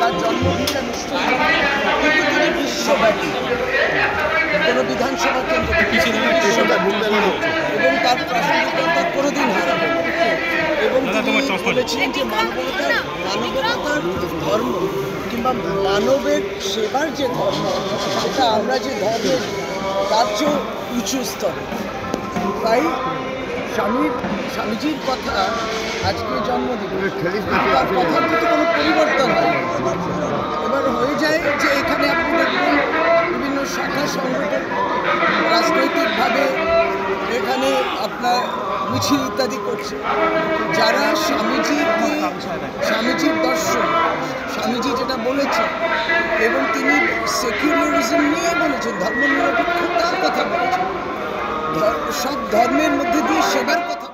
তার জন্মদিনটা নিশ্চয়ই কিন্তু তিনি বিশ্বব্যাপী কোনো বিধানসভা কেন্দ্র এবং তার প্রাসঙ্গিকতা কোনোদিন হারাবে এবং তিনি বলেছিলেন যে মানবতার ধর্ম কিংবা মানবের সেবার যে ধর্ম সেটা আমরা যে ধর্মের তার চেয়েও উঁচু স্তরে। তাই স্বামীজির কথা আজকে জন্মদিন, তার কথার কিন্তু কোনো পরিবর্তন হয়। এবার হয়ে যায় যে এখানে আপনি দেখবেন বিভিন্ন শাখা সংগঠন রাজনৈতিকভাবে এখানে আপনার মিছিল ইত্যাদি করছে, যারা স্বামীজির দর্শন, স্বামীজি যেটা বলেছেন এবং তিনি সেকুলারিজম নিয়ে বলেছেন, ধর্মনিরপেক্ষতার কথা বলেছেন, সব ধর্মের মধ্যে দিয়ে সেবার কথা